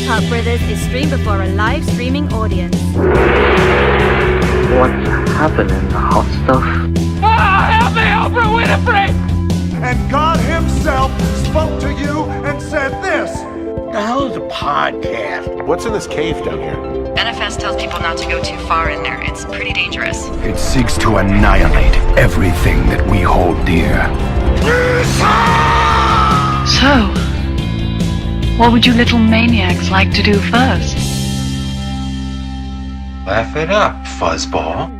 Kart Brothers is streamed before a live streaming audience. What's happening, hot stuff? Help me, Oprah Winfrey! And God himself spoke to you and said this. What the hell is a podcast? What's in this cave down here? NFS tells people not to go too far in there. It's pretty dangerous. It seeks to annihilate everything that we hold dear. So, what would you little maniacs like to do first? Laugh it up, fuzzball.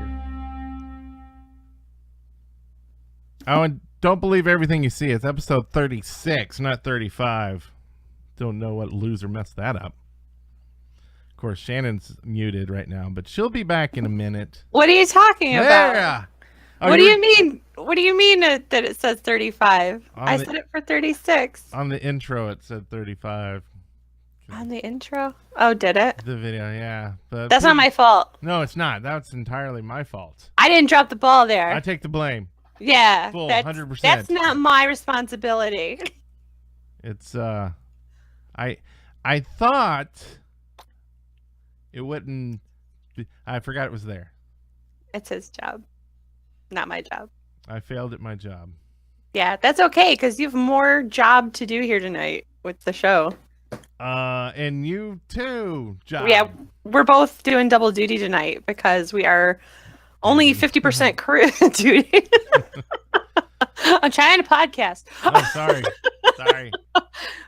Oh, and don't believe everything you see. It's episode 36, not 35. Don't know what loser messed that up. Of course, Shannon's muted right now, but she'll be back in a minute. What are you talking about? Yeah. Oh, what do you mean? What do you mean that it says 35? I said it for 36. On the intro, it said 35. On the intro? Oh, did it? The video, yeah. But that's not my fault. No, it's not. That's entirely my fault. I didn't drop the ball there. I take the blame. Yeah. Full, that's, 100%. That's not my responsibility. It's, I thought it wouldn't be, I forgot it was there. It's his job. Not my job. I failed at my job. Yeah, that's okay, because you have more job to do here tonight with the show. And you too, job. Yeah, we're both doing double duty tonight because we are only 50% crew duty. I'm trying to podcast. Oh, sorry. Sorry.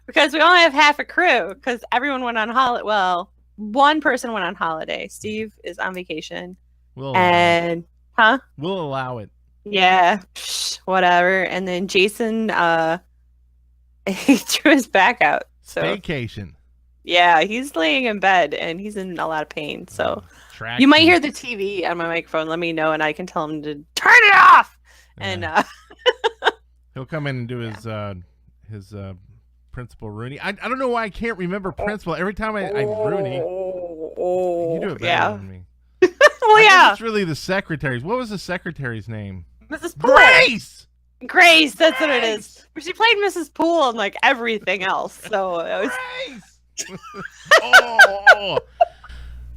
Because we only have half a crew because everyone went on holiday. Well, one person went on holiday. Steve is on vacation. We'll allow it. Yeah, whatever. And then Jason, he threw his back out. So vacation. Yeah, he's laying in bed and he's in a lot of pain. So you might hear the TV on my microphone. Let me know and I can tell him to turn it off. Yeah. And he'll come in and do his Principal Rooney. I don't know why I can't remember Principal. Every time I Rooney. You do it better than me. Well, yeah. It's really the secretary's. What was the secretary's name? Mrs. Poole. Grace, that's what it is. She played Mrs. Poole and like everything else. So it was. Grace. Oh.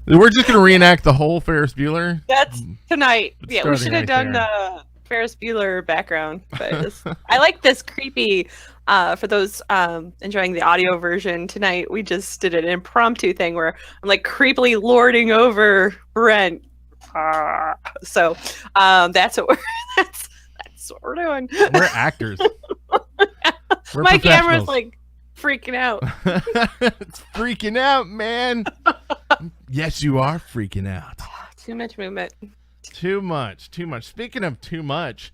We're just gonna reenact the whole Ferris Bueller. That's tonight. Yeah, we should have done the Ferris Bueller background. But I like this creepy. For those enjoying the audio version tonight, we just did an impromptu thing where I'm like creepily lording over Brent. So that's what we're doing. We're actors. We're my camera's like freaking out. It's freaking out, man. Yes, you are freaking out. Too much movement. Too much. Speaking of too much,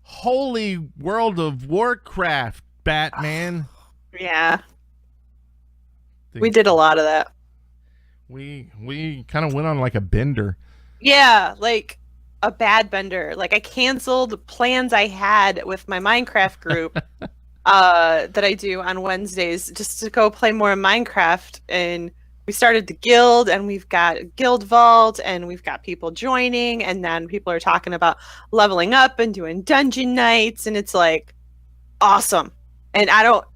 holy World of Warcraft, Batman. Yeah. We did a lot of that. We kind of went on like a bender. Yeah, like a bad bender. Like I canceled plans I had with my Minecraft group that I do on Wednesdays just to go play more Minecraft. And we started the guild and we've got Guild Vault and we've got people joining. And then people are talking about leveling up and doing dungeon nights. And it's like awesome. And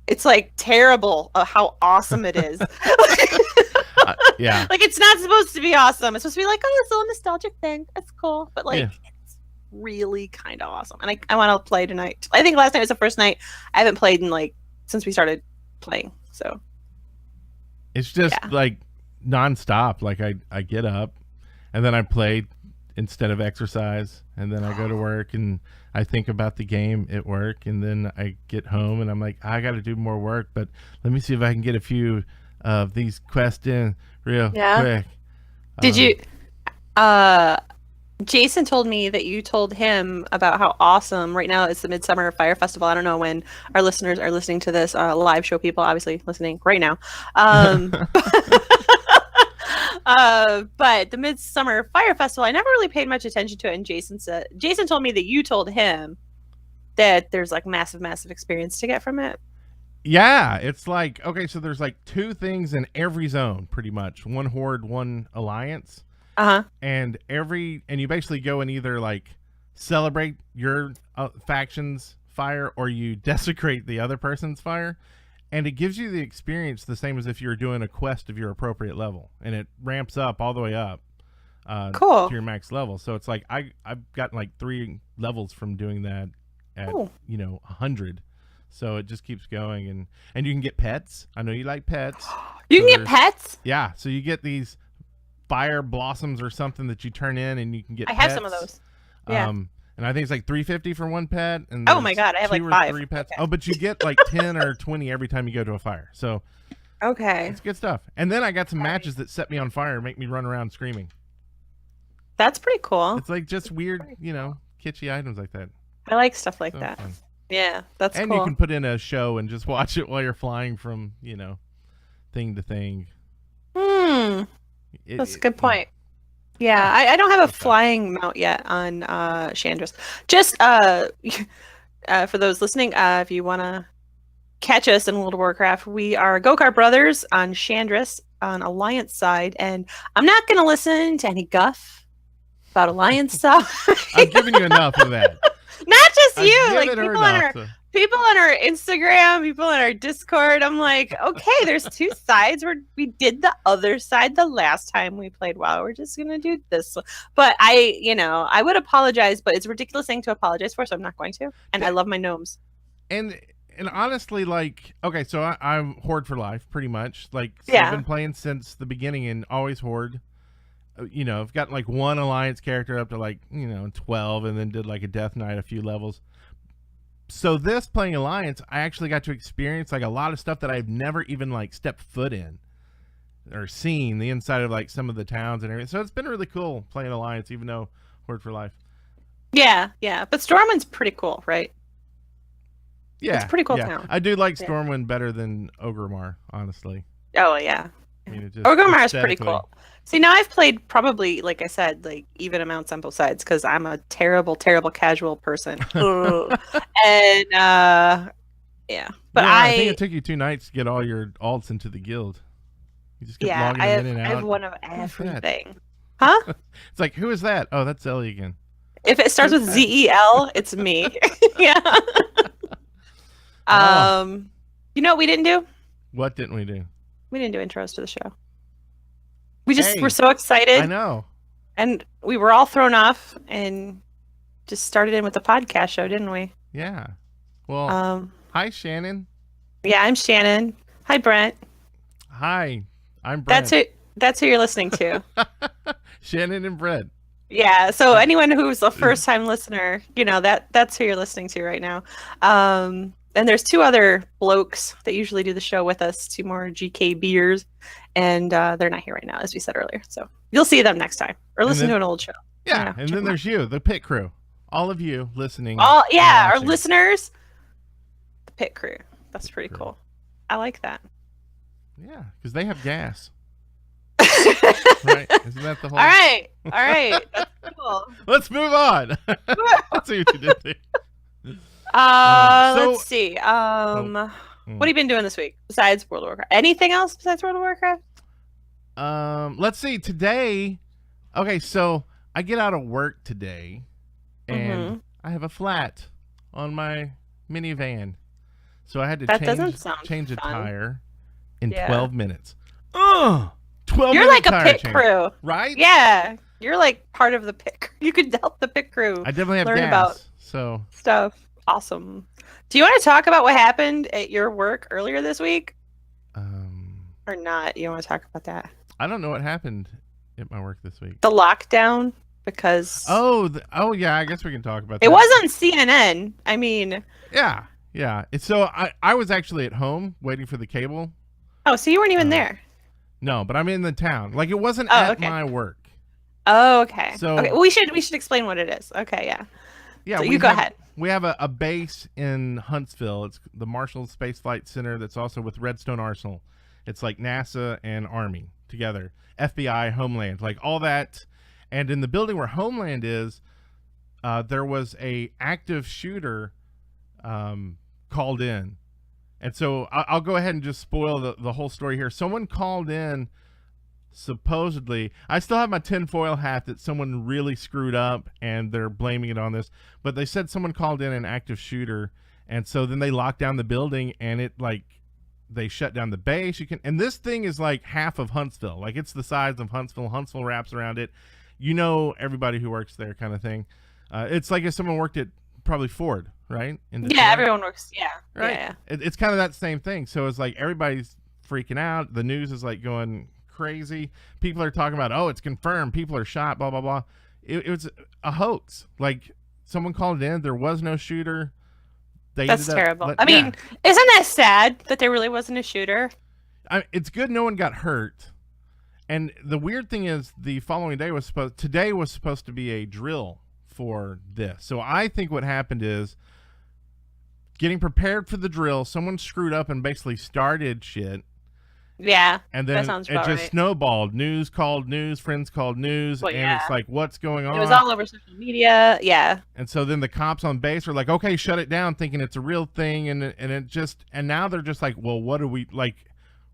it's like terrible how awesome it is. Yeah. Like it's not supposed to be awesome. It's supposed to be like, oh, it's a little nostalgic thing. It's cool. But like, It's really kind of awesome. And I want to play tonight. I think last night was the first night I haven't played in like, since we started playing. So. It's just like nonstop. Like I get up and then I play instead of exercise. And then I go to work and I think about the game at work. And then I get home and I'm like, I got to do more work. But let me see if I can get a few of these quests in real quick. Did you Jason told me that you told him about how awesome right now it's the Midsummer Fire Festival. I don't know when our listeners are listening to this, live show people obviously listening right now. But the Midsummer Fire Festival, I never really paid much attention to it. And Jason told me that you told him that there's like massive experience to get from it. Yeah, it's like, okay, so there's like two things in every zone, pretty much. One horde, one alliance. And you basically go and either like celebrate your faction's fire or you desecrate the other person's fire. And it gives you the experience the same as if you were doing a quest of your appropriate level, and it ramps up all the way up cool. to your max level. So it's like I've gotten like 3 levels from doing that at 100. So it just keeps going, and you can get pets. I know you like pets. You can get pets? Yeah, so you get these fire blossoms or something that you turn in, and you can get I pets. have some of those. Yeah. And I think it's like $350 for one pet. And oh my god, I have like 5. 3 pets. Okay. Oh, but you get like 10 or 20 every time you go to a fire. So okay, it's good stuff. And then I got some matches that set me on fire and make me run around screaming. That's pretty cool. It's like just weird, kitschy items like that. I like stuff like So that. fun. Yeah, that's and cool. And you can put in a show and just watch it while you're flying from, thing to thing. That's a good point. Yeah, I don't have a flying mount yet on Chandris. Just for those listening, if you want to catch us in World of Warcraft, we are Kart Brothers on Chandris on Alliance side, and I'm not going to listen to any guff about Alliance stuff. I've given you enough of that. Not just you, like people on our Instagram, people on our Discord. I'm like, okay, there's 2 sides. We did the other side the last time we played WoW. We're just gonna do this one. But I would apologize, but it's a ridiculous thing to apologize for, so I'm not going to. And I love my gnomes. And honestly, like, okay, so I'm Horde for life, pretty much. Like, so I've been playing since the beginning and always Horde. I've got like 1 Alliance character up to like 12, and then did like a Death Knight a few levels. So this playing Alliance, I actually got to experience like a lot of stuff that I've never even like stepped foot in or seen the inside of like some of the towns and everything. So it's been really cool playing Alliance, even though Horde for life. Yeah. But Stormwind's pretty cool, right? Yeah, it's a pretty cool town. I do like Stormwind better than Orgrimmar, honestly. Oh yeah. I mean, Orgrimmar is pretty cool. See, now I've played probably, like I said, like even amounts on both sides because I'm a terrible, terrible casual person. And but I think it took you 2 nights to get all your alts into the guild. You just kept logging them in and out. I have one of everything. Huh? It's like, who is that? Oh, that's Ellie again. If it starts with ZEL, it's me. Yeah. You know what we didn't do? What didn't we do? We didn't do intros to the show. We just were so excited. I know. And we were all thrown off and just started in with the podcast show, didn't we? Yeah. Well, hi, Shannon. Yeah, I'm Shannon. Hi, Brent. Hi, I'm Brent. That's who you're listening to. Shannon and Brent. Yeah, so anyone who's a first-time listener, that's who you're listening to right now. And there's 2 other blokes that usually do the show with us, 2 more GK beers, and they're not here right now, as we said earlier. So you'll see them next time, or listen to an old show. Yeah, and then there's you, the pit crew. All of you listening. Our listeners. The pit crew. That's pretty cool. I like that. Yeah, because they have gas. Right? Isn't that the whole... All right. That's cool. Let's move on. Let's see what you did there. Let's see. What have you been doing this week besides World of Warcraft? Anything else besides World of Warcraft? Let's see. Today, okay, so I get out of work today, and I have a flat on my minivan, so I had to change a tire in 12 minutes. 12 You're like a pit crew, right? Yeah, you're like part of the pit crew. You could help the pit crew. I definitely have learn gas, about so stuff. Awesome. Do you want to talk about what happened at your work earlier this week? Or not? You don't want to talk about that? I don't know what happened at my work this week. The lockdown, because... Oh, yeah, I guess we can talk about that. It was on CNN. I mean... Yeah. So I was actually at home waiting for the cable. Oh, so you weren't even there? No, but I'm in the town. Like, it wasn't at my work. Oh, okay. So well, we should explain what it is. Okay, yeah. Yeah, so you go ahead. We have a base in Huntsville. It's the Marshall Space Flight Center that's also with Redstone Arsenal. It's like NASA and Army together. FBI, Homeland, like all that. And in the building where Homeland is, there was a active shooter called in. And so I'll go ahead and just spoil the whole story here. Someone called in, supposedly. I still have my tinfoil hat that someone really screwed up, and they're blaming it on this. But they said someone called in an active shooter, and so then they locked down the building, and it, like, they shut down the base. And this thing is like half of Huntsville. Like it's the size of Huntsville. Huntsville wraps around it. You know everybody who works there, kind of thing. It's like if someone worked at probably Ford, right? Yeah, everyone works. Yeah, right. Yeah. It's kind of that same thing. So it's like everybody's freaking out. The news is like going crazy. People are talking about, oh, it's confirmed. People are shot. Blah blah blah. It was a hoax. Like someone called it in. There was no shooter. That's terrible. I mean, isn't that sad that there really wasn't a shooter? It's good no one got hurt. And the weird thing is, the following day today was supposed to be a drill for this. So I think what happened is, getting prepared for the drill, someone screwed up and basically started shit. Yeah, and then that sounds about it just right. snowballed. News called news, friends called news, and it's like, what's going on? It was all over social media. Yeah. And so then the cops on base were like, okay, shut it down, thinking it's a real thing, and now they're just like, well, what do we like?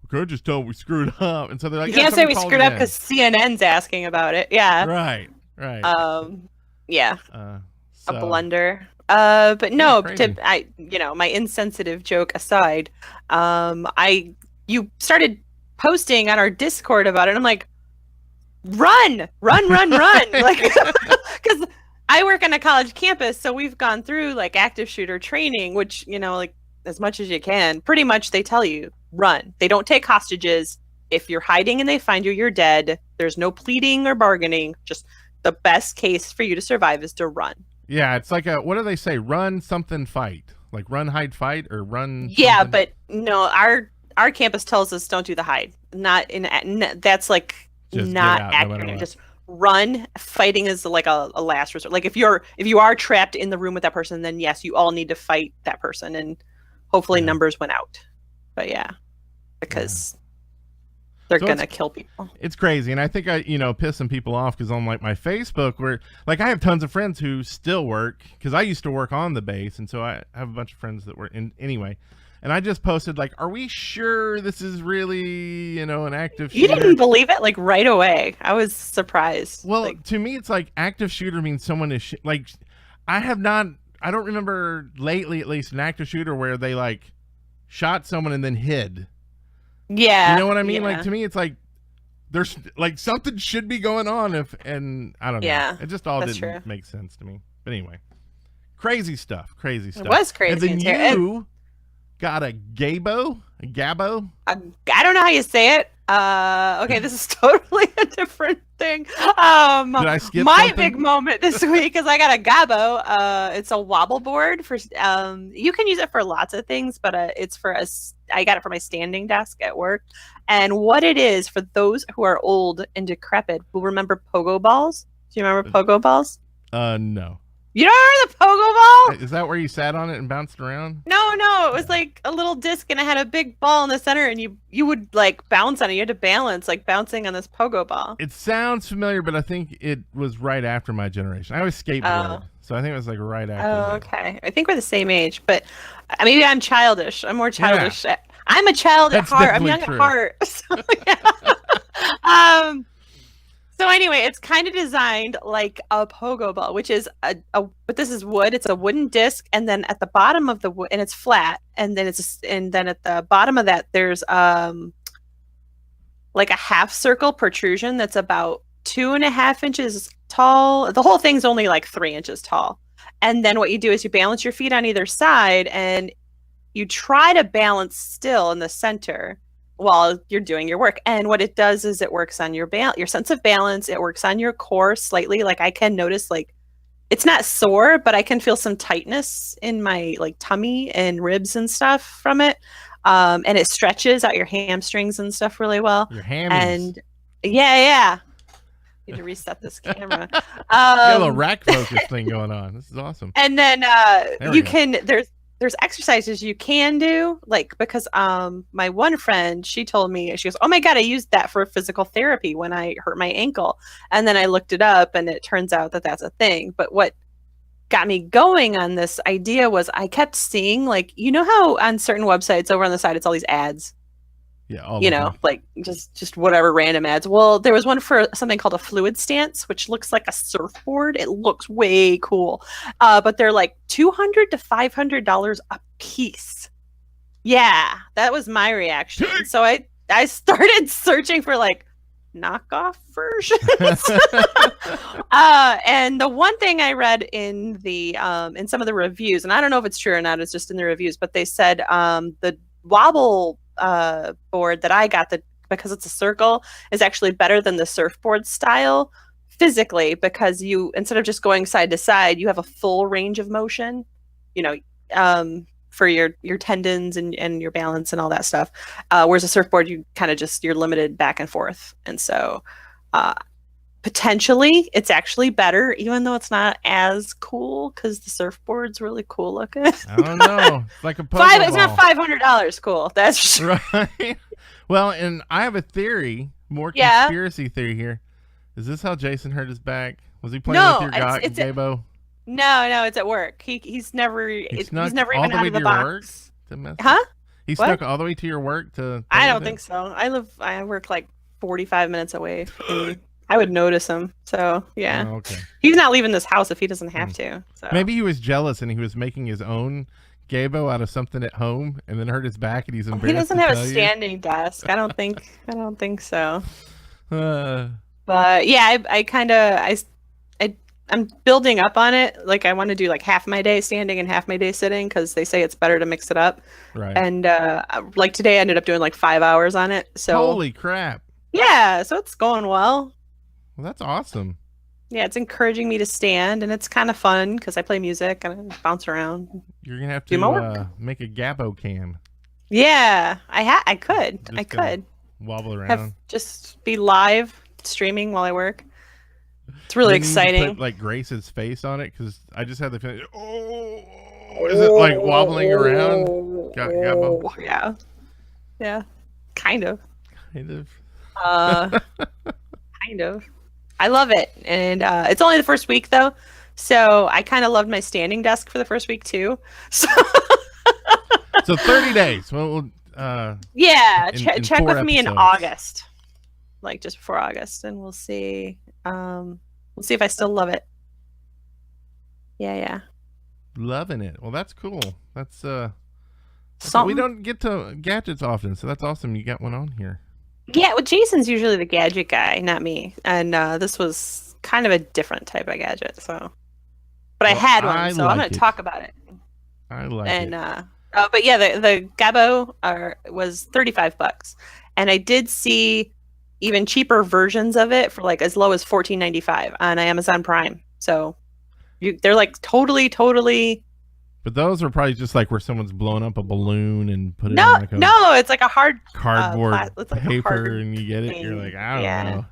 We could just tell we screwed up, and so they're like, you can't say we screwed up because CNN's asking about it. Yeah. Right. Yeah. So, a blunder. But no, crazy. My insensitive joke aside, you started posting on our Discord about it, and I'm like, run, like, because I work on a college campus, so we've gone through like active shooter training, which like as much as you can. Pretty much, they tell you run. They don't take hostages. If you're hiding and they find you, you're dead. There's no pleading or bargaining. Just the best case for you to survive is to run. Yeah, it's like what do they say? Run something, fight. Like run, hide, fight, or run. Yeah, something? but no, our campus tells us don't do the hide. Not in that's like just not accurate. No just run. Fighting is like a last resort. Like if you are trapped in the room with that person, then yes, you all need to fight that person, and hopefully numbers went out. But yeah, because they're gonna kill people. It's crazy, and I think I piss some people off because on like my Facebook, where like I have tons of friends who still work because I used to work on the base, and so I have a bunch of friends that were in anyway. And I just posted like, "Are we sure this is really an active shooter?" You didn't believe it like right away. I was surprised. Well, to me, it's like active shooter means someone is like, I don't remember lately at least an active shooter where they like shot someone and then hid. Yeah. You know what I mean? Yeah. Like to me, it's like there's like something should be going on and I don't know. Yeah, it just all didn't true. make sense to me. But anyway, crazy stuff. It was crazy. And then you got a GABO? I don't know how you say it. Okay, this is totally a different thing. Did I skip my something? big moment this week is I got a GABO. It's a wobble board for. You can use it for lots of things, but it's for us. I got it for my standing desk at work. And what it is, for those who are old and decrepit, will remember pogo balls. Do you remember pogo balls? No. You don't remember the pogo ball? Is that where you sat on it and bounced around? No, it was like a little disc and it had a big ball in the center, and you would like bounce on it. You had to balance like bouncing on this pogo ball. It sounds familiar, but I think it was right after my generation. I always skateboarded, so I think it was like right after. Oh, okay. I think we're the same age, but maybe I'm childish. I'm more childish. Yeah. I'm a child at heart. I'm young at heart. So, yeah. So anyway, it's kind of designed like a pogo ball, which is but this is wood. It's a wooden disc, and then at the bottom of the wood, and it's flat, and then then at the bottom of that, there's like a half circle protrusion that's about 2.5 inches tall. The whole thing's only like 3 inches tall, and then what you do is you balance your feet on either side, and you try to balance still in the center while you're doing your work. And what it does is it works on your sense of balance. It works on your core slightly. Like I can notice, like, it's not sore, but I can feel some tightness in my like tummy and ribs and stuff from it. And it stretches out your hamstrings and stuff really well. Your hammies. And yeah. Need to reset this camera. You got a little rack focus thing going on. This is awesome. And then there's exercises you can do, like, because my one friend, she told me, she goes, "Oh my God, I used that for physical therapy when I hurt my ankle." And then I looked it up, and it turns out that that's a thing. But what got me going on this idea was I kept seeing, like, you know how on certain websites over on the side it's all these ads? Yeah, like just whatever random ads. Well, there was one for something called a fluid stance, which looks like a surfboard. It looks way cool, but they're like $200 to $500 a piece. Yeah, that was my reaction. So I started searching for like knockoff versions. And the one thing I read in the in some of the reviews, and I don't know if it's true or not, it's just in the reviews, but they said the wobble board that I got, that because it's a circle, is actually better than the surfboard style physically, because you, instead of just going side to side, you have a full range of motion, you know, for your tendons and your balance and all that stuff. Whereas a surfboard, you kind of just, you're limited back and forth. And so potentially it's actually better, even though it's not as cool, because the surfboard's really cool looking. I don't know. It's like a Pokeball. It's not $500 cool. That's right. Well, and I have a theory, more conspiracy theory here. Is this how Jason hurt his back? Was he playing with your GABO? No, it's at work. He's never even out of the box. Huh? He snuck all the way to your work to. I don't think so. I work like 45 minutes away. I would notice him. So yeah. Oh, okay. He's not leaving this house if he doesn't have to. So. Maybe he was jealous and he was making his own GABO out of something at home and then hurt his back and he's embarrassed. He doesn't have a standing desk. I don't think so. But yeah, I'm building up on it. Like I want to do like half my day standing and half my day sitting, because they say it's better to mix it up. Right. And like today I ended up doing like 5 hours on it. So holy crap. Yeah, so it's going well. Well, that's awesome. Yeah, it's encouraging me to stand, and it's kind of fun because I play music and I bounce around. You're gonna have to make a GABO cam. Yeah, I could. I could wobble around. Just be live streaming while I work. It's really exciting. Put like Grace's face on it, because I just had the feeling. Is it like wobbling around? GABO. Yeah, kind of. Kind of. I love it, and it's only the first week though, so I kind of loved my standing desk for the first week too. So 30 days. Well, yeah, check with episodes. Me in August, like just before August, and we'll see. We'll see if I still love it. Yeah. Loving it. Well, that's cool. That's something. We don't get to gadgets often, so that's awesome. You got one on here. Yeah, well, Jason's usually the gadget guy, not me. And this was kind of a different type of gadget, so. But I had one, so I'm going to talk about it. I like it. But yeah, the GABO was $35, and I did see even cheaper versions of it for like as low as $14.95 on Amazon Prime. So they're like totally. But those are probably just like where someone's blown up a balloon and put it in like it's like a hard cardboard like paper and you get it. You're like, I don't know.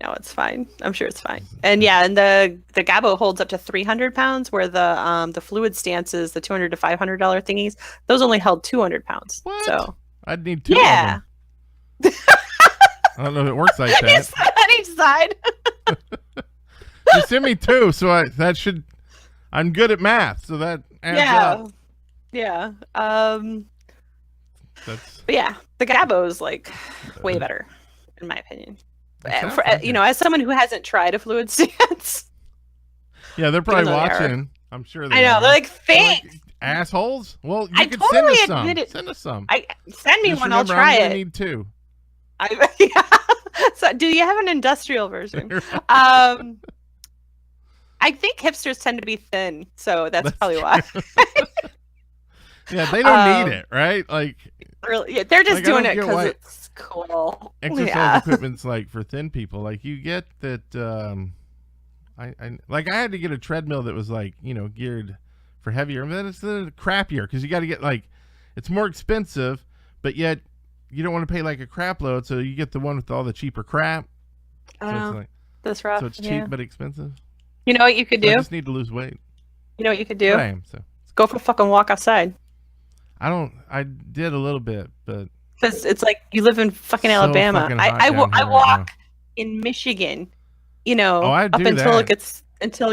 No, it's fine. I'm sure it's fine. And yeah, and the GABO holds up to 300 pounds, where the fluid stances, the $200 to $500 thingies, those only held 200 pounds. What? So I'd need two. Yeah. I don't know if it works like that. On each side. You send me two, so I'm good at math, so that adds up. Yeah. But yeah, the GABO is like way better, in my opinion. As someone who hasn't tried a fluid stance. Yeah, they're probably watching. I'm sure they are. They're like, thanks. Like, assholes. Well, you could totally send us some. It. Send us some. Send me one. I'll try it. I need two. So, do you have an industrial version? I think hipsters tend to be thin, so that's probably why. Yeah, they don't need it, right? Like, really, yeah, they're just doing it because it's cool. Exercise equipment's like for thin people. Like you get that. I had to get a treadmill that was like geared for heavier. And then it's the crappier because you got to get like it's more expensive, but yet you don't want to pay like a crap load, so you get the one with all the cheaper crap. That's rough. So it's cheap but expensive. You know what you could do? I just need to lose weight. You know what you could do? I am, so. Go for a fucking walk outside. I did a little bit, but because it's like you live in fucking Alabama. I walk in Michigan. Up until it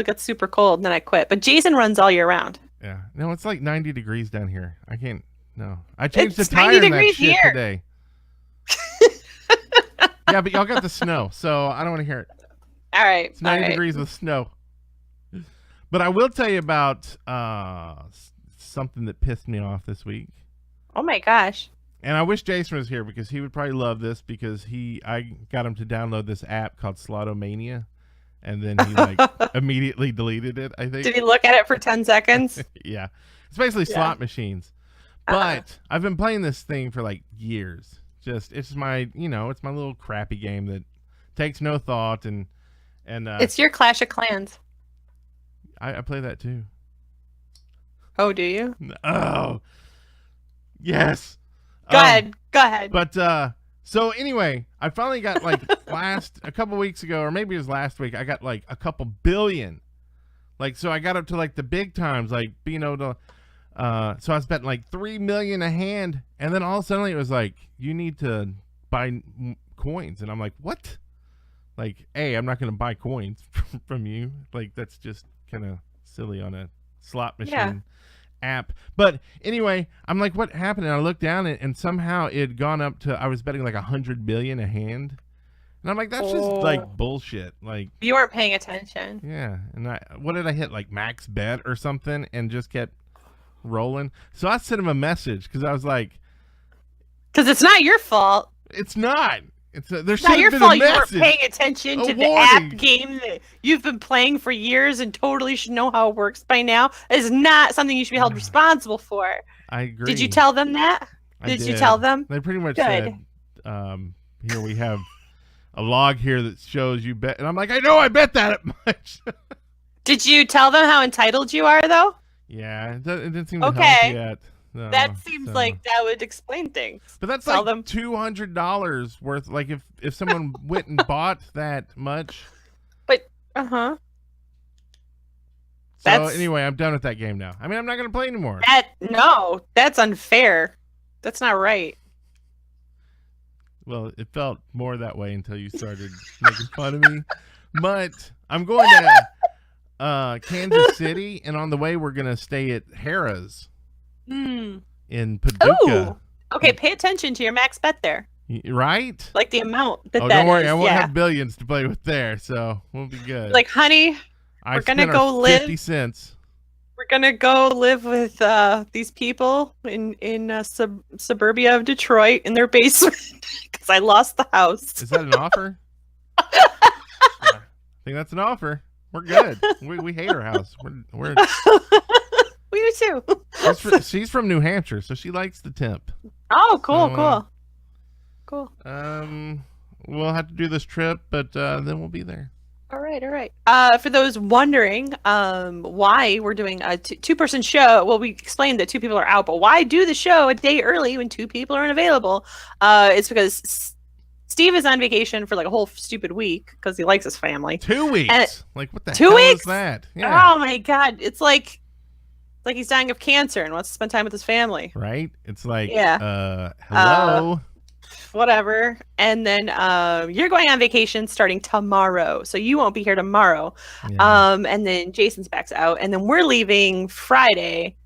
gets super cold, and then I quit. But Jason runs all year round. Yeah, no, it's like 90 degrees down here. I can't. No, I changed the it's tire 90 in that degrees shit here. today. Yeah, but y'all got the snow, so I don't want to hear it. All right, it's 90 degrees with snow. But I will tell you about something that pissed me off this week. Oh my gosh. And I wish Jason was here because he would probably love this because I got him to download this app called Slotomania, and then he like immediately deleted it, I think. Did he look at it for 10 seconds? Yeah. It's basically slot machines. But I've been playing this thing for like years. It's my little crappy game that takes no thought and it's your Clash of Clans. I play that too. Oh, do you? Oh. Yes. Go ahead. But so anyway, I finally got like a couple weeks ago, or maybe it was last week, I got like a couple billion. Like, so I got up to like the big times, like being able to so I was betting like 3 million a hand, and then all of a sudden it was like, you need to buy coins, and I'm like, what? Like, I'm not going to buy coins from you. Like, that's just kind of silly on a slot machine app. But anyway, I'm like, what happened? And I looked down, and somehow it had gone up to, I was betting like 100 billion a hand. And I'm like, that's just like bullshit. Like, you weren't paying attention. Yeah. And what did I hit? Like max bet or something, and just kept rolling. So I sent him a message because I was like, because it's not your fault. It's not. There's not your fault. You weren't paying attention to the app game that you've been playing for years and totally should know how it works by now. It's not something you should be held responsible for. I agree. Did you tell them that? Did you tell them? They pretty much said, here we have a log here that shows you bet. And I'm like, I know I bet that much. Did you tell them how entitled you are, though? Yeah, it didn't seem to help yet. No, that seems like that would explain things. But that's like $200 worth. Like if someone went and bought that much. But So anyway, I'm done with that game now. I mean, I'm not going to play anymore. No, that's unfair. That's not right. Well, it felt more that way until you started making fun of me. But I'm going to Kansas City, and on the way we're going to stay at Harrah's. In Paducah. Ooh. Okay, pay attention to your max bet there. Right? Like the amount that don't worry, I won't have billions to play with there, so we'll be good. Like, honey, we're gonna go live 50 cents. We're gonna go live with these people in suburbia of Detroit in their basement because I lost the house. Is that an offer? I think that's an offer. We're good. We hate our house. We're We do too. She's from New Hampshire, so she likes the temp. Oh, cool. We'll have to do this trip, but then we'll be there. All right. For those wondering why we're doing a two-person show, well, we explained that 2 people are out, but why do the show a day early when 2 people aren't available? It's because Steve is on vacation for like a whole stupid week because he likes his family. 2 weeks? Like, what the 2 hell weeks? is that? Yeah. Oh, my God. It's like he's dying of cancer and wants to spend time with his family. Right? It's like, hello? Whatever. And then you're going on vacation starting tomorrow, so you won't be here tomorrow. Yeah. And then Jason's backs out, and then we're leaving Friday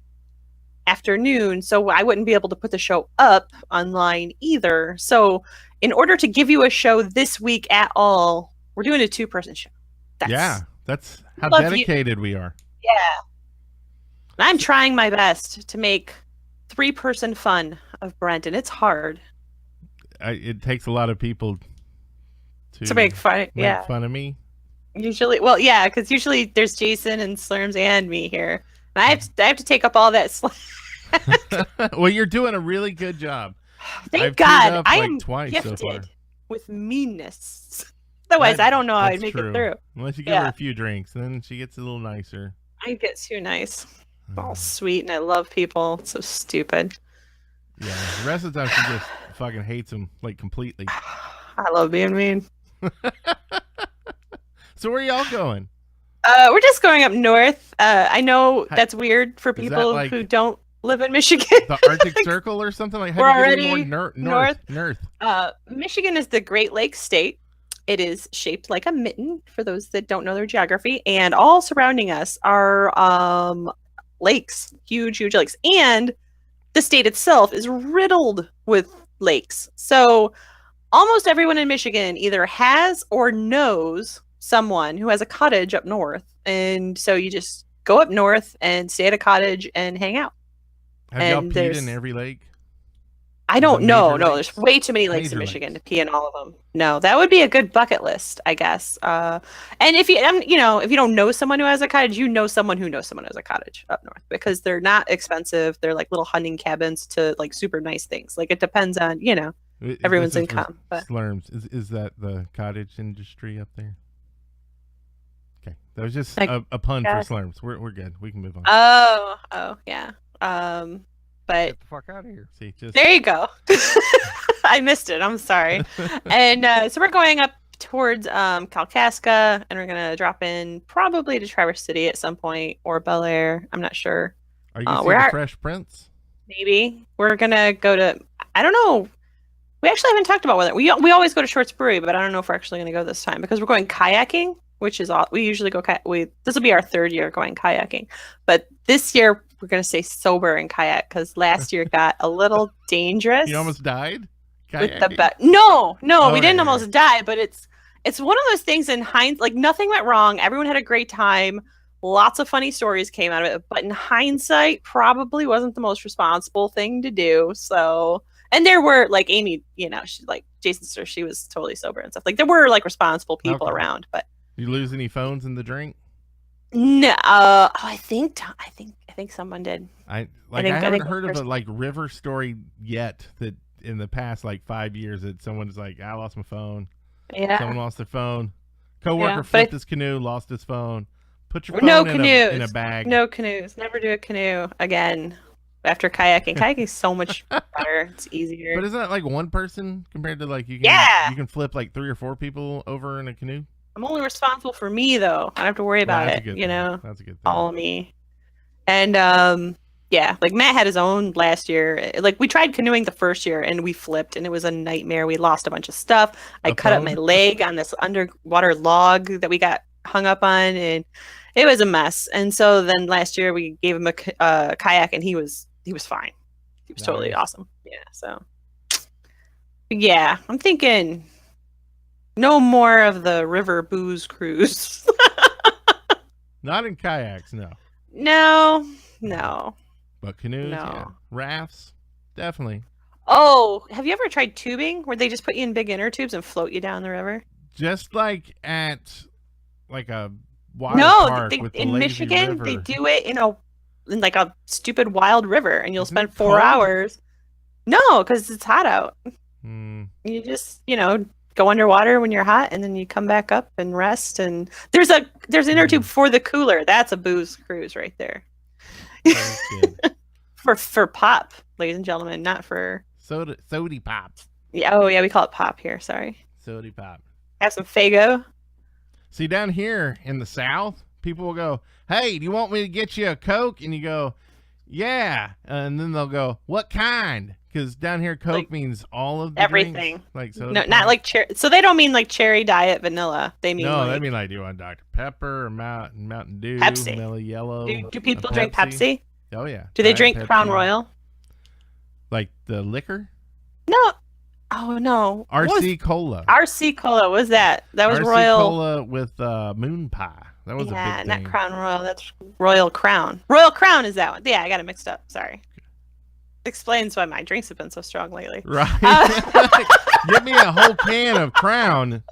afternoon, so I wouldn't be able to put the show up online either. So in order to give you a show this week at all, we're doing a 2-person show. That's how dedicated we are. Yeah. I'm trying my best to make 3-person fun of Brent, and it's hard. It takes a lot of people to make fun of me. Usually, because usually there's Jason and Slurms and me here, and I have to take up all that slack. Well, you're doing a really good job. Thank God, I am gifted with meanness. Otherwise, I don't know how I'd make it through. Unless you give her a few drinks, then she gets a little nicer. I get too nice. All sweet, and I love people. It's so stupid. Yeah, the rest of the time she just fucking hates them, like, completely. I love being mean. So where are y'all going? We're just going up north. I know that's weird for people who don't live in Michigan. The Arctic Circle or something? Like, we're already more north. Michigan is the Great Lakes state. It is shaped like a mitten, for those that don't know their geography, and all surrounding us are lakes, huge lakes, and the state itself is riddled with lakes. So almost everyone in Michigan either has or knows someone who has a cottage up north, and so you just go up north and stay at a cottage and hang out. Have y'all peed in every lake? I don't know. No, lakes? there's way too many lakes in Michigan to pee in all of them. No, that would be a good bucket list, I guess. And if you, if you don't know someone who has a cottage, you know someone who knows someone who has a cottage up north because they're not expensive. They're like little hunting cabins to like super nice things. Like it depends on everyone's income. But Slurms, is that the cottage industry up there? Okay, that was just Like, a pun for Slurms. We're good. We can move on. Oh yeah. But Get the fuck out of here. See, just there you go. I missed it. I'm sorry. And so we're going up towards Kalkaska, and we're gonna drop in probably to Traverse City at some point or Bel Air. I'm not sure. Are you gonna see the Fresh Prince? Maybe we're gonna go to. I don't know. We actually haven't talked about whether we always go to Shorts Brewery, but I don't know if we're actually gonna go this time because we're going kayaking, which is all we usually go. This will be our 3rd year going kayaking, but this year we're gonna stay sober and kayak because last year got a little dangerous. You almost died. With the no, we didn't almost die, but it's one of those things in hindsight. Like nothing went wrong. Everyone had a great time. Lots of funny stories came out of it, but in hindsight, probably wasn't the most responsible thing to do. So, and there were like Amy, she's like Jason's sister. She was totally sober and stuff. Like there were like responsible people around, but you lose any phones in the drink? No, I think someone did. I haven't heard of a like river story yet that in the past like 5 years that someone's like, I lost my phone. Yeah. Someone lost their phone. Coworker flipped his canoe, lost his phone. Put your phone in a bag. No canoes. Never do a canoe again after kayaking. Kayaking is so much better. It's easier. But isn't that like one person compared to like you can flip like 3 or 4 people over in a canoe? I'm only responsible for me though. I don't have to worry about it. That's a good thing. All of me. And like Matt had his own last year. Like we tried canoeing the first year and we flipped and it was a nightmare. We lost a bunch of stuff. I cut up my leg on this underwater log that we got hung up on and it was a mess. And so then last year we gave him a kayak and he was fine. He was totally awesome. Yeah. So yeah, I'm thinking no more of the river booze cruise. Not in kayaks, no. No. But canoes, yeah. Rafts, definitely. Oh, have you ever tried tubing where they just put you in big inner tubes and float you down the river? Just like at like a water park with the in Michigan, river. They do it in like a stupid wild river, and you'll spend 4 hours. No, because it's hot out. You just go underwater when you're hot, and then you come back up and rest. And there's an inner tube for the cooler. That's a booze cruise right there. for pop, ladies and gentlemen, not for soda pop. Yeah, we call it pop here. Sorry, soda pop. Have some Faygo. See, down here in the South, people will go, "Hey, do you want me to get you a Coke?" And you go, "Yeah," and then they'll go, "What kind?" Because down here, Coke means all of the everything. Drinks, like soda no, pop. not like cherry. So they don't mean like cherry diet vanilla. They mean they mean like, do you want Dr. Pepper or Mountain Dew, Pepsi, Mellow Yellow? Do people drink Pepsi? Oh yeah. Do they drink Pepsi. Crown Royal? Like the liquor? No. Oh no. RC Cola. RC Cola. What was that? That was RC Royal Cola with Moon Pie. That was a big thing. not Crown Royal. That's Royal Crown. Royal Crown is that one. Yeah, I got it mixed up. Sorry. Explains why my drinks have been so strong lately. Right. Give me a whole can of Crown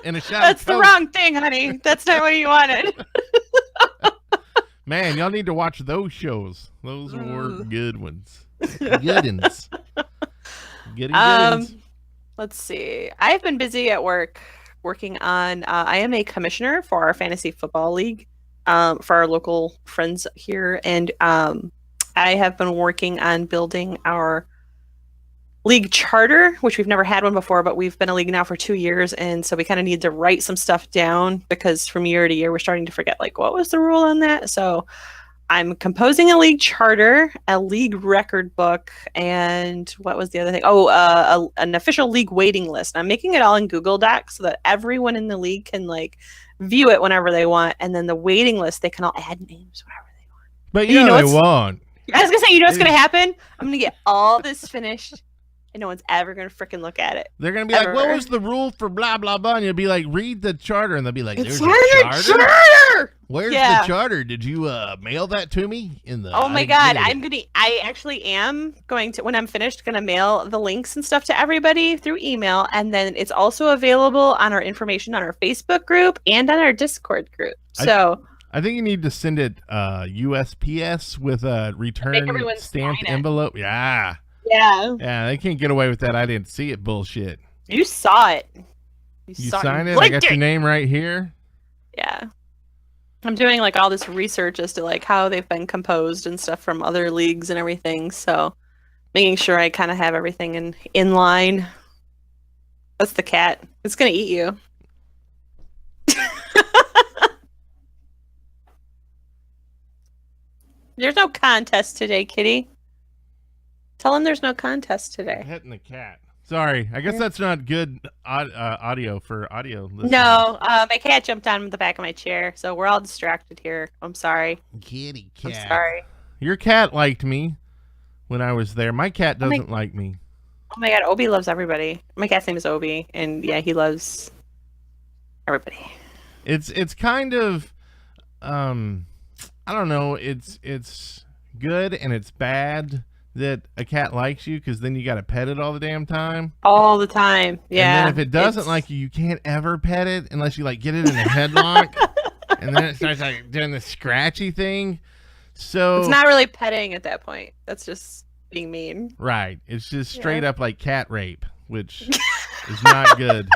and a shot That's of the Coke. wrong thing, honey. That's not what you wanted. Man, y'all need to watch those shows. Those were good ones. Good ones. Good ones. Let's see. I've been busy at work working on I am a commissioner for our fantasy football league for our local friends here, and I have been working on building our league charter, which we've never had one before, but we've been a league now for 2 years, and so we kind of need to write some stuff down because from year to year we're starting to forget like what was the rule on that. So I'm composing a league charter, a league record book, and what was the other thing? An official league waiting list. I'm making it all in Google Docs so that everyone in the league can like view it whenever they want, and then the waiting list they can all add names whenever they want. But you know they won't. I was gonna say, you know what's gonna happen? I'm gonna get all this finished, and no one's ever going to freaking look at it. They're going to be like, what was the rule for blah, blah, blah? And you'll be like, read the charter. And they'll be like, there's a charter? Where's the charter? Did you mail that to me? Oh my God. I actually am going to, when I'm finished, going to mail the links and stuff to everybody through email. And then it's also available on our information on our Facebook group and on our Discord group. So I think you need to send it USPS with a return stamped envelope. Yeah. Yeah. Yeah, they can't get away with that. I didn't see it bullshit. You saw it. You signed it? I got your name right here. Yeah. I'm doing like all this research as to like how they've been composed and stuff from other leagues and everything. So making sure I kind of have everything in line. That's the cat. It's going to eat you. There's no contest today, kitty. Tell him there's no contest today. Petting the cat. Sorry, I guess that's not good audio for audio listeners. No, my cat jumped on the back of my chair, so we're all distracted here. I'm sorry. Kitty cat. I'm sorry. Your cat liked me when I was there. My cat doesn't like me. Oh my God, Obi loves everybody. My cat's name is Obi, and yeah, he loves everybody. It's kind of, I don't know. It's good and it's bad that a cat likes you, because then you got to pet it all the damn time. All the time, yeah. And then if it doesn't like you, you can't ever pet it unless you like get it in a headlock, and then it starts like doing the scratchy thing. So it's not really petting at that point. That's just being mean. Right. It's just straight up like cat rape, which is not good.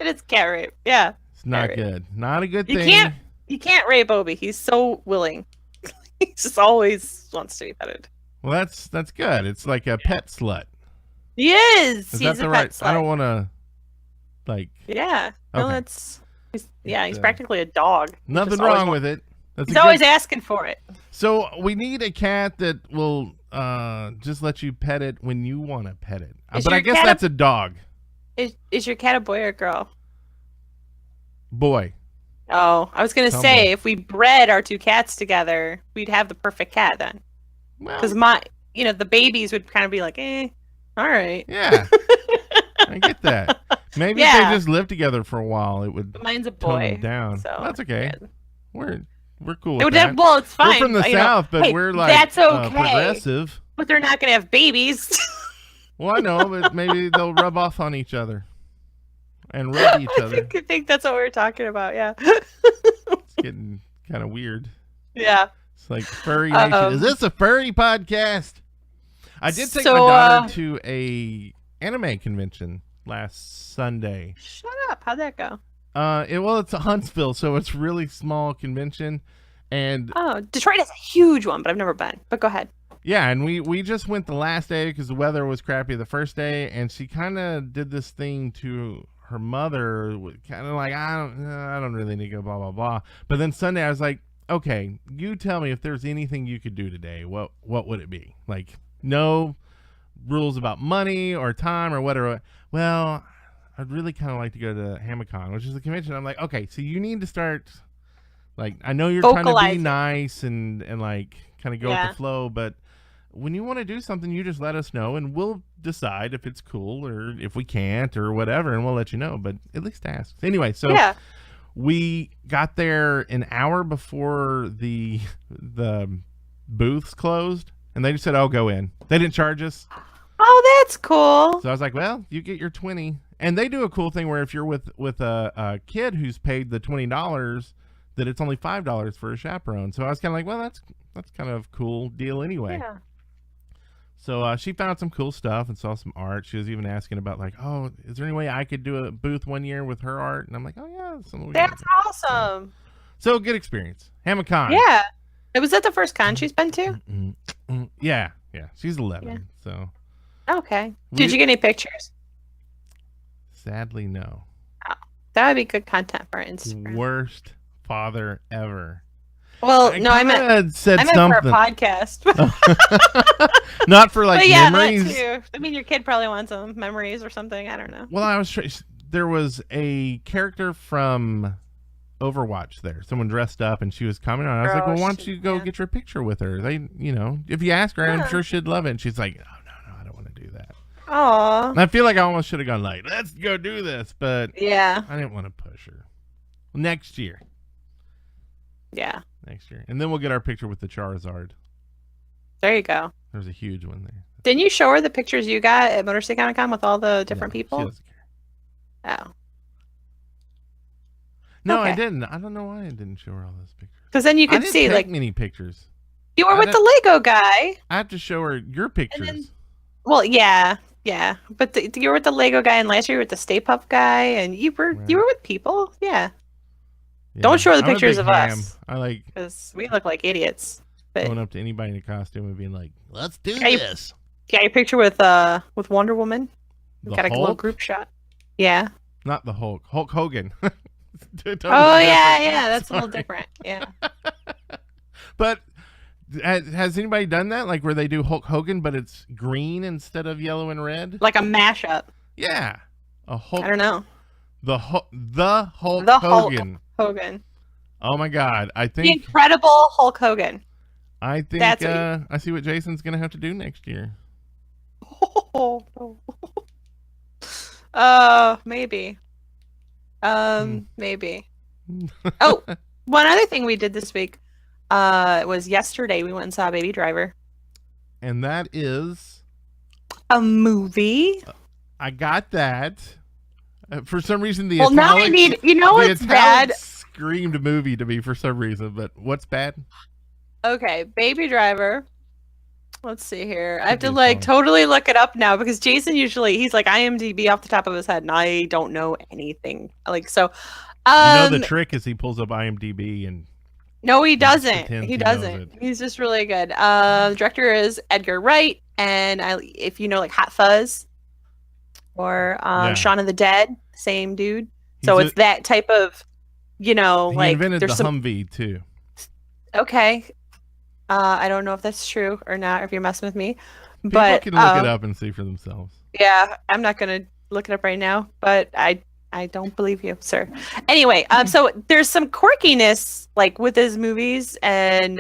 It is cat rape. Yeah. It's not good. Not a good thing. You can't rape Obi. He's so willing. He just always wants to be petted. Well, that's good. It's like a pet slut. He is. Is that the right? Slut. I don't want to, like. Yeah. No, okay. He's practically a dog. Nothing wrong with it. He's always asking for it. So we need a cat that will just let you pet it when you want to pet it. But I guess that's a dog. Is your cat a boy or a girl? Boy. Oh, I was gonna say if we bred our two cats together, we'd have the perfect cat then. Because the babies would kind of be like, all right. Yeah, I get that. Maybe if they just live together for a while, it would. Mine's a boy. Tone down. So that's okay. Yeah. We're cool with that. Well, it's fine. We're from the South, but we're like that's okay. Progressive. But they're not gonna have babies. Well, I know, but maybe they'll rub off on each other and rub each other. I think that's what we're talking about. Yeah. It's getting kind of weird. Yeah. It's like furry nation. Is this a furry podcast? I did take my daughter to a anime convention last Sunday. Shut up! How'd that go? It's a Huntsville, so it's really small convention, and Detroit has a huge one, but I've never been. But go ahead. Yeah, and we just went the last day because the weather was crappy the first day, and she kind of did this thing to her mother, kind of like I don't really need to go, blah blah blah. But then Sunday I was like, okay, you tell me if there's anything you could do today. What would it be? Like no rules about money or time or whatever. Well, I'd really kind of like to go to HamaCon, which is the convention. I'm like, okay, so you need to start. Like I know you're trying to be nice and like kind of go with the flow, but when you want to do something, you just let us know, and we'll decide if it's cool or if we can't or whatever, and we'll let you know. But at least ask. Anyway, so we got there an hour before the booths closed, and they just said, "Oh, go in." They didn't charge us. Oh, that's cool. So I was like, "Well, you get your 20." And they do a cool thing where if you're with a kid who's paid the $20, that it's only $5 for a chaperone. So I was kind of like, well, that's kind of a cool deal anyway. Yeah. So she found some cool stuff and saw some art. She was even asking about like, oh, is there any way I could do a booth one year with her art? And I'm like, oh yeah, that's awesome. So good experience. HamaCon. Yeah. Was that the first con she's been to? Yeah. She's 11. Yeah. So. Okay. Did you get any pictures? Sadly, no. Oh, that would be good content for our Instagram. Worst father ever. Well, I meant something for a podcast. Not for like memories. That too. I mean, your kid probably wants some memories or something. I don't know. Well, there was a character from Overwatch there. Someone dressed up and she was commenting on it. I was like, well, why don't you go get your picture with her? They, if you ask her, I'm sure she'd love it. And she's like, oh, no, I don't want to do that. Aw. I feel like I almost should have gone like, let's go do this, but Yeah. I didn't want to push her. Next year. Yeah. Next year. And then we'll get our picture with the Charizard. There you go. There's a huge one there. Didn't you show her the pictures you got at Motor City Comic Con with all the different people? She doesn't care. Oh. No, Okay. I didn't. I don't know why I didn't show her all those pictures. Because then you I could didn't see, take like, many pictures. you were with the Lego guy. I have to show her your pictures. then- Well, yeah. But you were with the Lego guy, and last year you were with the Stay Puft guy, and you were with people. Yeah. Yeah. Don't show her the I'm a pictures big of ham. us. I like Because we look like idiots. But going up to anybody in a costume and being like, let's do Yeah, you- this. got your picture with Wonder Woman. We The got a little Hulk? group shot. Yeah. Not the Hulk. Hulk Hogan. Totally Oh, yeah, different. that's a little Sorry. different. Yeah. But has anybody done that? Like where they do Hulk Hogan, but it's green instead of yellow and red? Like a mashup. Yeah. A Hulk. I don't know. The Hulk The Hogan. Hulk Hogan. Oh my God! I The think incredible Hulk Hogan. That's what you- I see what Jason's gonna have to do next year. Oh, maybe. Maybe. Oh, one other thing we did this week was yesterday we went and saw Baby Driver. And that is, A movie. I got that. For some reason, the Well, now I italic, need. You know the what's italic bad? screamed movie to me for some reason. But what's bad? Okay, Baby Driver. Let's see here. I have to Good like song. totally look it up now because Jason usually he's like IMDb off the top of his head, and I don't know anything. Like so. You know the trick is he pulls up IMDb and No, he doesn't. pretends He he knows doesn't. it. He's just really good. The director is Edgar Wright, and if you know like Hot Fuzz or Yeah. Shaun of the Dead, same dude. So He's it's that type of, he like invented the there's some. Humvee too. Okay, I don't know if that's true or not. Or if you're messing with me, People but can look it up and see for themselves. yeah, I'm not gonna look it up right now, but I don't believe you, sir. Anyway, so there's some quirkiness like with his movies, and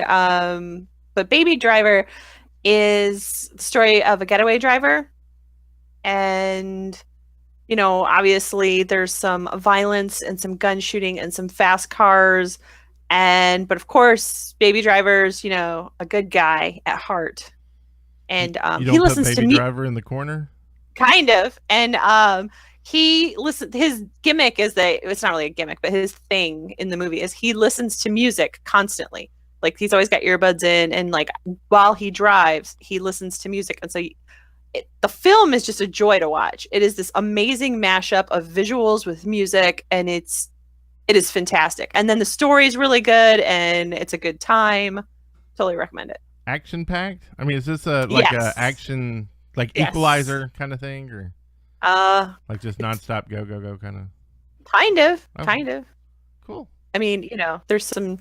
but Baby Driver is the story of a getaway driver, and obviously there's some violence and some gun shooting and some fast cars, but of course Baby Driver's a good guy at heart, and You don't he put listens to Baby me. Driver in the corner. Kind of. And his gimmick is that it's not really a gimmick, but his thing in the movie is he listens to music constantly. Like he's always got earbuds in, and like while he drives, he listens to music. And so the film is just a joy to watch. It is this amazing mashup of visuals with music, and it is fantastic. And then the story is really good, and it's a good time. Totally recommend it. Action packed. I mean, is this like Yes. a action like Yes. Equalizer kind of thing, or like just nonstop go kind of? Kind of. Okay. Kind of. Cool. I mean, there's some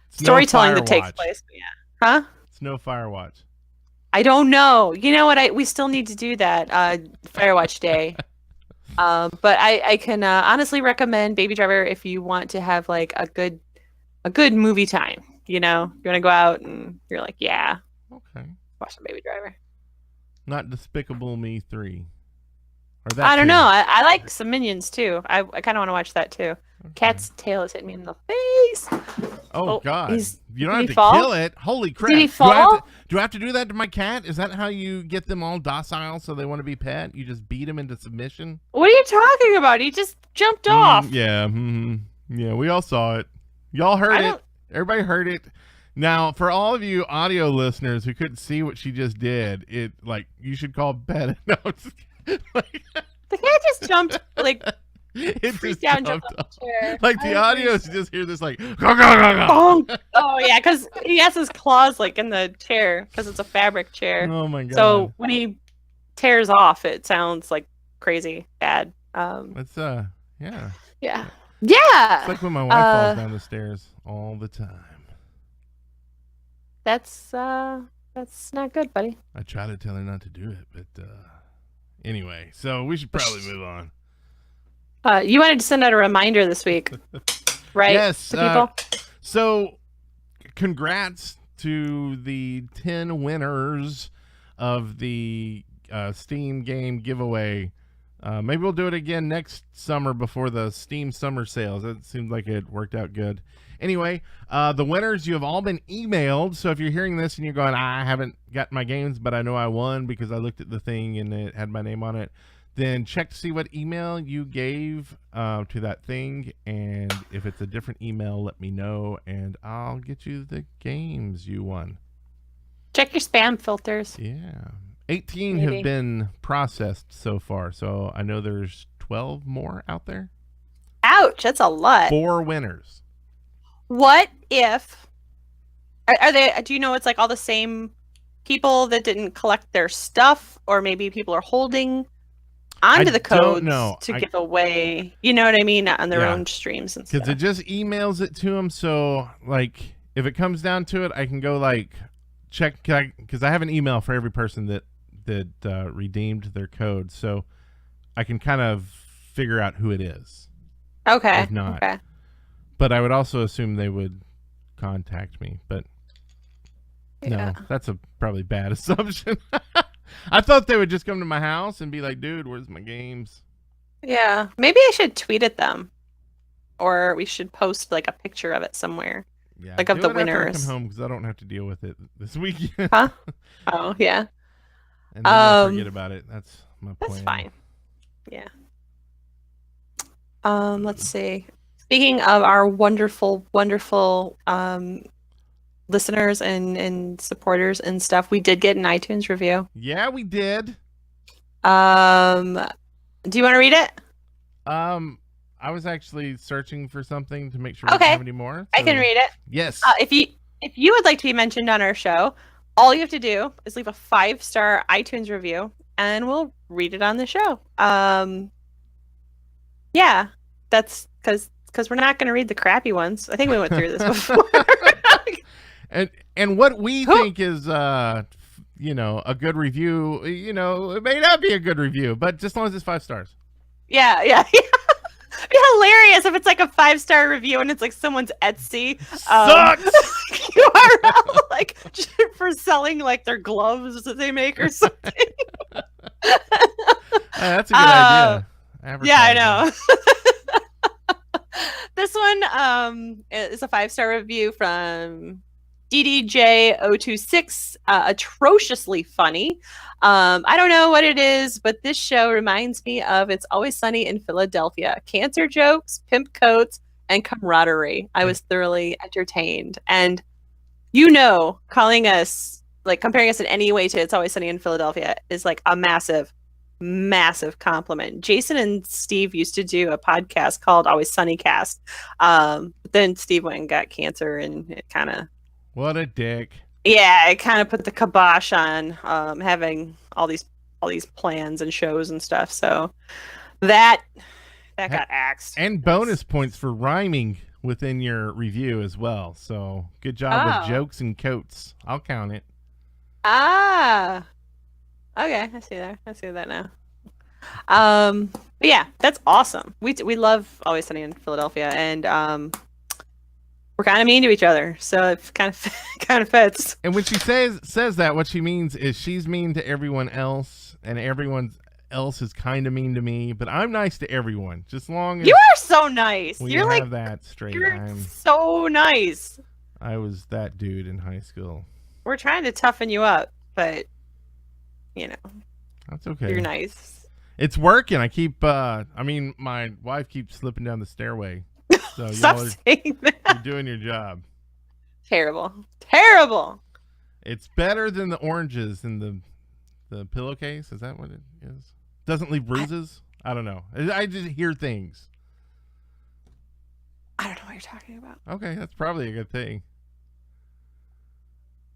It's no storytelling that takes Firewatch. place. Yeah. Huh? It's no Firewatch. I don't know. You know what? We still need to do that Firewatch Day. But I can honestly recommend Baby Driver if you want to have like a good movie time. You want to go out and you're like, yeah, Okay. watch some Baby Driver. Not Despicable Me 3. Or that I don't too. know. I like some Minions too. I kind of want to watch that too. Okay. Cat's tail is hitting me in the face. Oh God! You don't did have he to fall? kill it. Holy crap! he Do I have fall? do I have to do that to my cat? Is that how you get them all docile so they want to be pet? You just beat them into submission? What are you talking about? He just jumped off. Yeah. Yeah. We all saw it. Y'all heard it. Everybody heard it. Now, for all of you audio listeners who couldn't see what she just did, you should call Bet. No, I'm just kidding. The cat just jumped like It freaked just out and jumped jumped off off. the chair. Like the I audio is just hear this like go, go, go, go. Bonk. Oh yeah, because he has his claws like in the chair because it's a fabric chair. Oh my God. So when he tears off, it sounds like crazy bad. It's yeah. Yeah. It's Yeah. like when my wife falls down the stairs all the time. That's not good, buddy. I try to tell her not to do it, but anyway, so we should probably move on. You wanted to send out a reminder this week, right? Yes. To people. So congrats to the 10 winners of the Steam game giveaway. Maybe we'll do it again next summer before the Steam summer sales. It seemed like it worked out good. Anyway, the winners, you have all been emailed. So if you're hearing this and you're going, I haven't got my games, but I know I won because I looked at the thing and it had my name on it, then check to see what email you gave to that thing. And if it's a different email, let me know, and I'll get you the games you won. Check your spam filters. Yeah. 18 have been processed so far, so I know there's 12 more out there. Ouch, that's a lot. 4 winners. What if are they? Do you know it's like all the same people that didn't collect their stuff, or maybe people are holding onto the codes to give away? You know what I mean, on their own streams and stuff. Because it just emails it to them. So like, if it comes down to it, I can go like check because I have an email for every person that redeemed their code, so I can kind of figure out who it is. Okay. If not. Okay. But I would also assume they would contact me. But no, that's a probably bad assumption. I thought they would just come to my house and be like, dude, where's my games? Yeah. Maybe I should tweet at them. Or we should post like a picture of it somewhere. Yeah, like of the winners. After I come home because I don't have to deal with it this weekend. Huh? Oh, yeah. And then I'll forget about it. That's my plan. That's fine. Yeah. Let's see. Speaking of our wonderful, wonderful listeners and supporters and stuff, we did get an iTunes review. Yeah, we did. Do you want to read it? I was actually searching for something to make sure we don't have any more. So. I can read it. Yes. If you would like to be mentioned on our show, all you have to do is leave a 5-star iTunes review, and we'll read it on the show. Yeah, that's because we're not going to read the crappy ones. I think we went through this before. and what we think is a good review, it may not be a good review, but just as long as it's 5 stars. Yeah. It'd be hilarious if it's like a 5-star review and it's like someone's Etsy sucks URL like for selling like their gloves that they make or something. That's a good idea. Yeah, I know. This one is a 5-star review from DDJ026. Atrociously funny. I don't know what it is, but this show reminds me of It's Always Sunny in Philadelphia. Cancer jokes, pimp coats, and camaraderie. I was thoroughly entertained. And calling us, like comparing us in any way to It's Always Sunny in Philadelphia is like a massive, massive compliment. Jason and Steve used to do a podcast called Always Sunny Cast. But then Steve went and got cancer, and it kind of... What a dick. Yeah, it kind of put the kibosh on having all these plans and shows and stuff. So that got axed. And bonus points for rhyming within your review as well. So good job with jokes and coats. I'll count it. Ah. Okay, I see that now. But yeah, that's awesome. We love Always Sunny in Philadelphia, and we're kind of mean to each other, so it kind of fits. And when she says that, what she means is she's mean to everyone else, and everyone else is kind of mean to me. But I'm nice to everyone, just long as you are so nice. We You're have that straight. You're so nice. I was that dude in high school. We're trying to toughen you up, but that's okay. You're nice. It's working. I keep. My wife keeps slipping down the stairway. So Stop saying that. You're doing your job. Terrible. It's better than the oranges in the pillowcase. Is that what it is? Doesn't leave bruises? I don't know. I just hear things. I don't know what you're talking about. Okay, that's probably a good thing.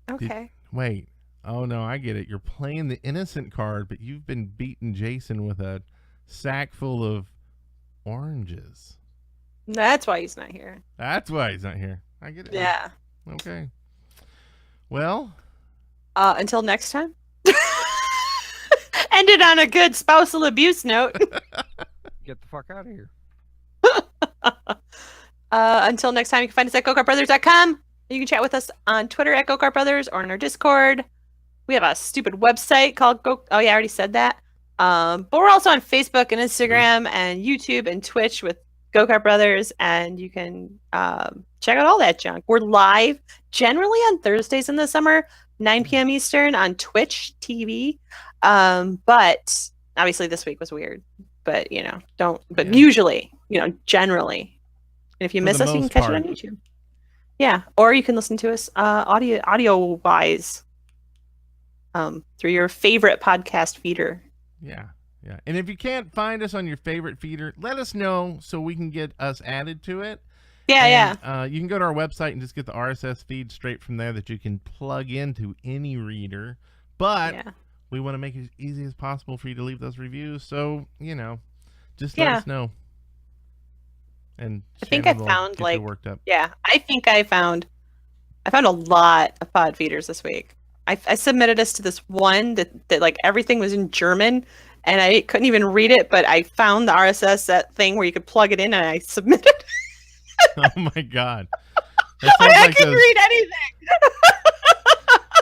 Okay. Wait. Oh, no, I get it. You're playing the innocent card, but you've been beating Jason with a sack full of oranges. That's why he's not here. I get it. Yeah. Okay. Well. Until next time. Ended on a good spousal abuse note. Get the fuck out of here. Until next time, you can find us at GoKartBrothers.com. You can chat with us on Twitter at GoKartBrothers or in our Discord. We have a stupid website called Go. Oh yeah, I already said that. But we're also on Facebook and Instagram and YouTube and Twitch with Kart Brothers, and you can check out all that junk. We're live generally on Thursdays in the summer, 9 p.m. Eastern on Twitch TV. But obviously this week was weird. But usually, generally. And if you miss us, you can catch it on YouTube. Yeah, or you can listen to us audio wise through your favorite podcast feeder. Yeah. And if you can't find us on your favorite feeder, let us know so we can get us added to it. Yeah. You can go to our website and just get the RSS feed straight from there that you can plug into any reader. But we want to make it as easy as possible for you to leave those reviews. So, just let us know. And I think I found worked up. I think I found a lot of pod feeders this week. I submitted us to this one that like everything was in German and I couldn't even read it, but I found the RSS thing where you could plug it in and I submitted. Oh my god. I couldn't read anything.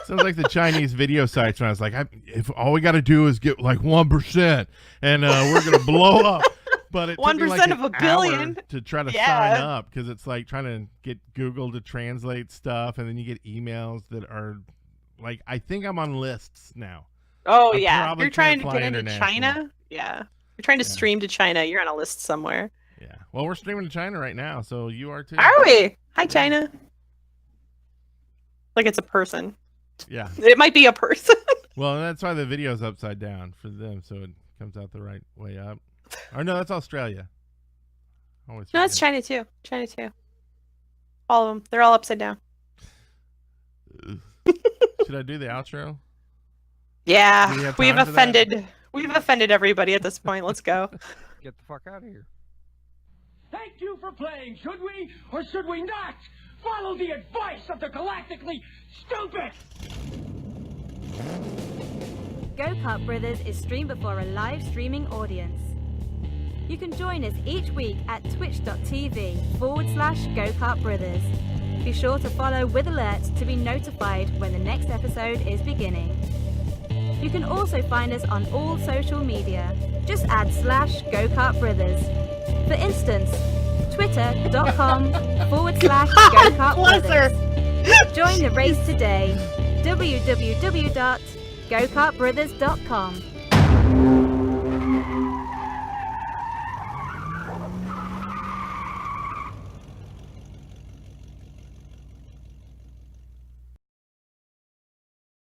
Sounds like the Chinese video sites when I was like, if all we got to do is get like 1% and we're going to blow up. But it 1% of a billion to try to sign up because it's like trying to get Google to translate stuff, and then you get emails that are like, I think I'm on lists now. Oh yeah, you're trying to get into China. Yeah, you're trying to stream to China. You're on a list somewhere. Yeah, well, we're streaming to China right now, so you are too. Are we? Hi, China. Like it's a person. Yeah, it might be a person. Well, that's why the video's upside down for them, so it comes out the right way up. Or no, that's Australia. No, it's China too. All of them. They're all upside down. Should I do the outro? Yeah, we've offended everybody at this point. Let's go. Get the fuck out of here. Thank you for playing. Should we or should we not follow the advice of the galactically stupid? Kart Brothers is streamed before a live streaming audience. You can join us each week at twitch.tv/Kart Brothers. Be sure to follow with alerts to be notified when the next episode is beginning. You can also find us on all social media. Just add /Kart Brothers. For instance, twitter.com/Kart Brothers. Join the race today. www.gokartbrothers.com.